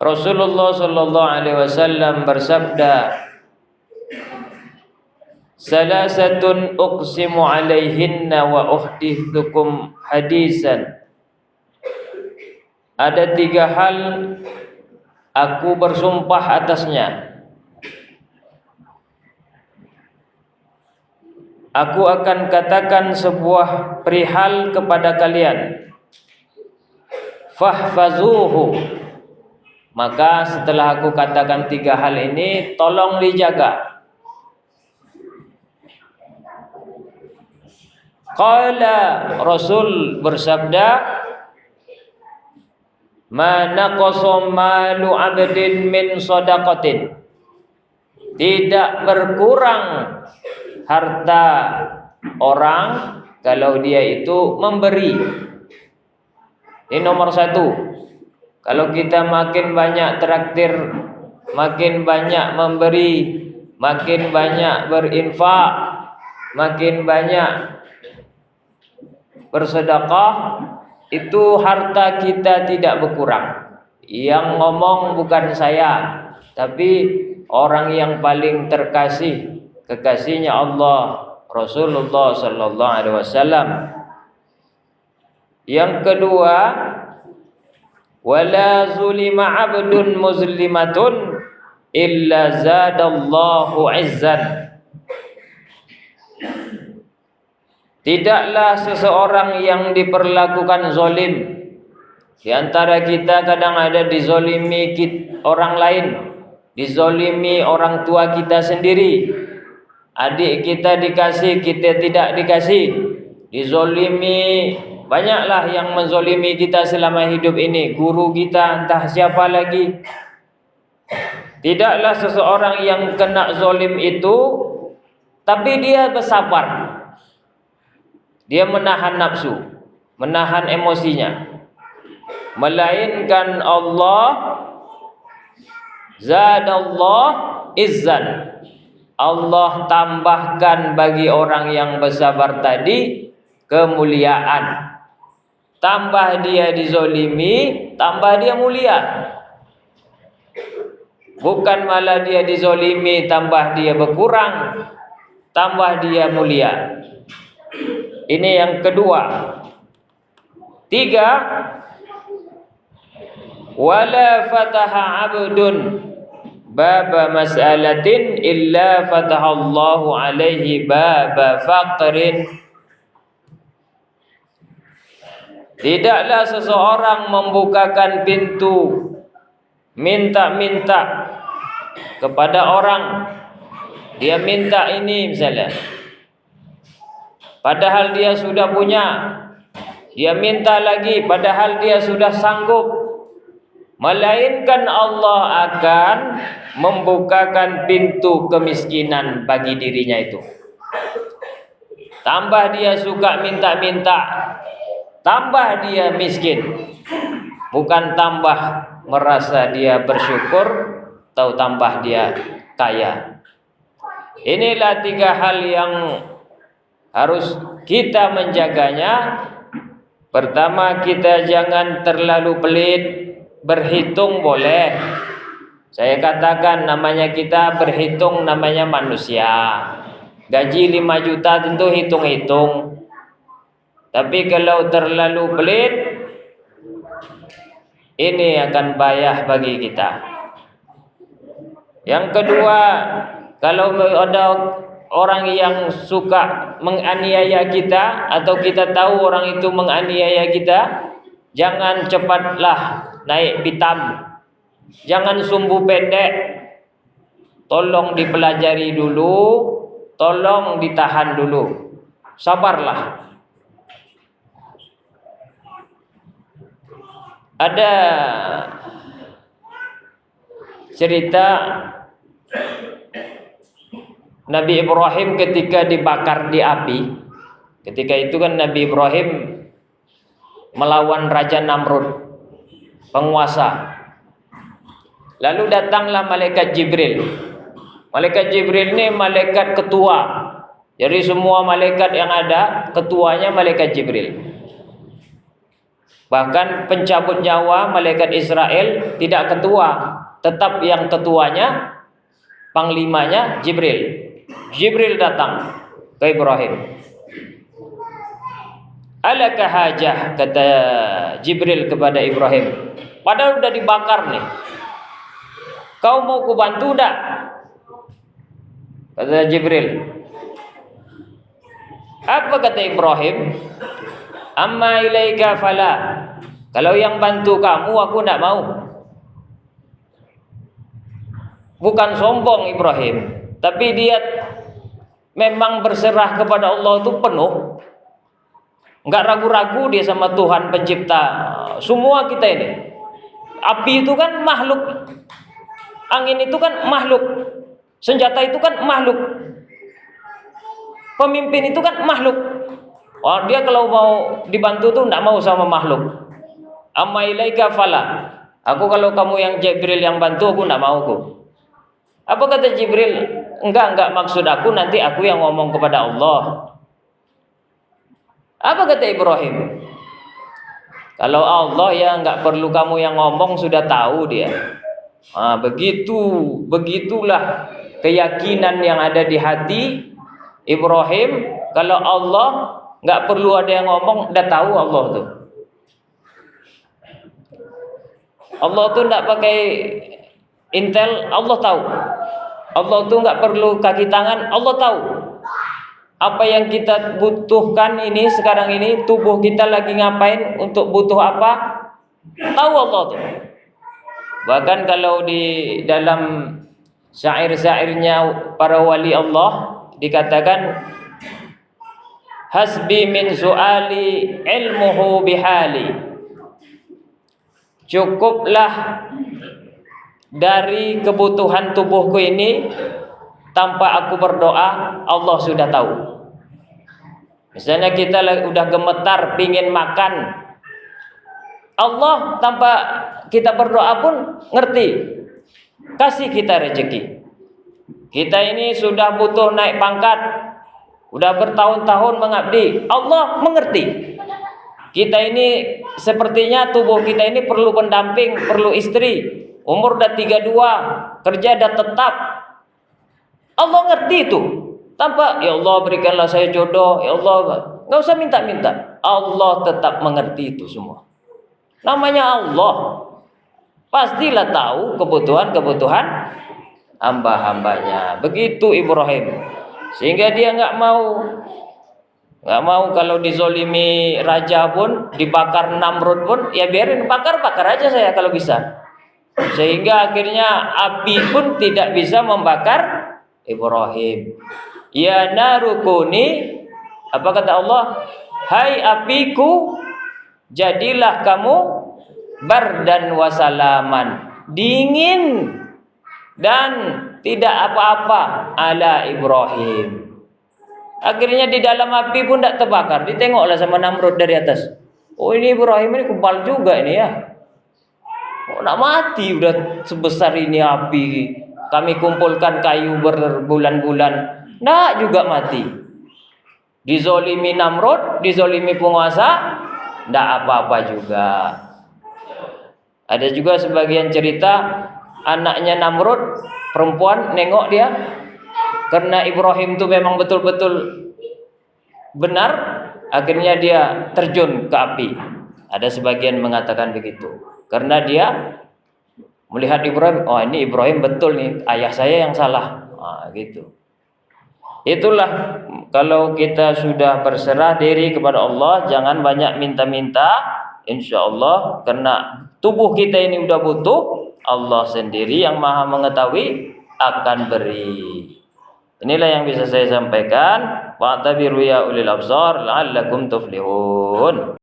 Rasulullah sallallahu alaihi wasallam bersabda, "Salasatun uqsimu alaihinna wa uhdithukum hadisan." Ada 3 hal aku bersumpah atasnya. Aku akan katakan sebuah perihal kepada kalian. Fahfazuhu. Maka setelah aku katakan 3 hal ini, tolong dijaga. Qala, Rasul bersabda, "Ma naqasa malu 'abdin min shadaqatin." Tidak berkurang harta orang kalau dia itu memberi. Ini nomor 1. Kalau kita makin banyak traktir, makin banyak memberi, makin banyak berinfak, makin banyak bersedekah, itu harta kita tidak berkurang. Yang ngomong bukan saya, tapi orang yang paling terkasih, kekasihnya Allah, Rasulullah sallallahu alaihi wasallam. Yang kedua, wala zulima 'abdun muslimatun illa zadallahu 'izzan. Tidaklah seseorang yang diperlakukan zalim. Di antara kita kadang ada dizalimi orang lain, dizalimi orang tua kita sendiri. Adik kita dikasih, kita tidak dikasih. Dizalimi, banyaklah yang menzalimi kita selama hidup ini. Guru kita, entah siapa lagi. Tidaklah seseorang yang kena zalim itu, tapi dia bersabar. Dia menahan nafsu, menahan emosinya. Melainkan Allah zadallah izzan. Allah tambahkan bagi orang yang bersabar tadi kemuliaan. Tambah dia dizolimi, tambah dia mulia. Bukan malah dia dizolimi, tambah dia berkurang, tambah dia mulia. Ini yang kedua. 3, wala fataha 'abdun baba mas'alatin illa fatahallahu alaihi baba faqrin. Tidaklah seseorang membukakan pintu minta-minta kepada orang. Dia minta ini misalnya, padahal dia sudah punya. Dia minta lagi padahal dia sudah sanggup. Melainkan Allah akan membukakan pintu kemiskinan bagi dirinya itu. Tambah dia suka minta-minta, tambah dia miskin. Bukan tambah merasa dia bersyukur atau tambah dia kaya. Inilah 3 hal yang harus kita menjaganya. Pertama, kita jangan terlalu pelit. Berhitung boleh. Saya katakan namanya kita berhitung, namanya manusia. Gaji 5 juta tentu hitung-hitung. Tapi kalau terlalu pelit, ini akan bahaya bagi kita. Yang kedua, kalau ada orang yang suka menganiaya kita, atau kita tahu orang itu menganiaya kita, jangan cepatlah naik pitam, jangan sumbu pendek. Tolong dipelajari dulu, tolong ditahan dulu, sabarlah. Ada cerita Nabi Ibrahim ketika dibakar di api. Ketika itu kan Nabi Ibrahim melawan Raja Namrud, penguasa. Lalu datanglah malaikat Jibril. Malaikat Jibril ini malaikat ketua. Jadi semua malaikat yang ada, ketuanya malaikat Jibril. Bahkan pencabut nyawa malaikat Israel tidak ketua, tetap yang ketuanya, panglimanya Jibril. Jibril datang ke Ibrahim. Alaka hajah, kata Jibril kepada Ibrahim. Padahal udah dibakar nih. Kau mau ku bantu enggak? Kata Jibril. Apa kata Ibrahim? Amma ilaika fala. Kalau yang bantu kamu aku enggak mau. Bukan sombong Ibrahim, tapi dia memang berserah kepada Allah itu penuh. Enggak ragu-ragu dia sama Tuhan pencipta semua kita ini. Api itu kan makhluk. Angin itu kan makhluk. Senjata itu kan makhluk. Pemimpin itu kan makhluk. Oh, dia kalau mau dibantu tuh enggak mau sama makhluk. Amma ilaika fala. Aku kalau kamu yang Jibril yang bantu aku enggak mau kok. Apa kata Jibril? Enggak maksud aku, nanti aku yang ngomong kepada Allah. Apa kata Ibrahim? Kalau Allah ya enggak perlu kamu yang ngomong, sudah tahu dia. Begitulah keyakinan yang ada di hati Ibrahim. Kalau Allah enggak perlu ada yang ngomong, udah tahu Allah tuh. Allah tuh enggak pakai intel, Allah tahu. Allah tuh enggak perlu kaki tangan, Allah tahu. Apa yang kita butuhkan ini sekarang ini, tubuh kita lagi ngapain, untuk butuh apa, tahu Allah tuh. Bahkan kalau di dalam syair-syairnya para wali Allah dikatakan, hasbi min su'ali ilmuhu bihali. Cukuplah dari kebutuhan tubuhku ini, tanpa aku berdoa Allah sudah tahu. Misalnya kita udah gemetar pingin makan, Allah tanpa kita berdoa pun ngerti, kasih kita rezeki. Kita ini sudah butuh naik pangkat, udah bertahun-tahun mengabdi, Allah mengerti. Kita ini sepertinya tubuh kita ini perlu pendamping, perlu istri, umur udah 32, kerja udah tetap, Allah ngerti itu. Tanpa ya Allah berikanlah saya jodoh, ya Allah, nggak usah minta-minta, Allah tetap mengerti itu semua. Namanya Allah, pastilah tahu kebutuhan hamba-hambanya. Begitu Ibrahim, sehingga dia nggak mau kalau dizolimi raja pun, dibakar Namrud pun, ya biarin, bakar aja saya kalau bisa. Sehingga akhirnya api pun tidak bisa membakar Ibrahim. Ya narukuni, apa kata Allah? Hai apiku, jadilah kamu bardan wasalaman, dingin dan tidak apa-apa ala Ibrahim. Akhirnya di dalam api pun tidak terbakar. Ditengoklah sama Namrud dari atas. Oh, ini Ibrahim ini kebal juga ini ya. Oh, nak mati udah sebesar ini api. Kami kumpulkan kayu berbulan-bulan, nak juga mati. Dizolimi Namrud, dizolimi penguasa, ndak apa-apa juga. Ada juga sebagian cerita anaknya Namrud, perempuan, nengok dia, karena Ibrahim itu memang betul-betul benar, akhirnya dia terjun ke api. Ada sebagian mengatakan begitu, karena dia melihat Ibrahim, oh ini Ibrahim betul nih, ayah saya yang salah, gitu. Itulah kalau kita sudah berserah diri kepada Allah, jangan banyak minta-minta, insya Allah, karena tubuh kita ini udah butuh, Allah sendiri yang maha mengetahui akan beri. Inilah yang bisa saya sampaikan. Wa'tabiru ya ulil absar la'allakum tuflihun.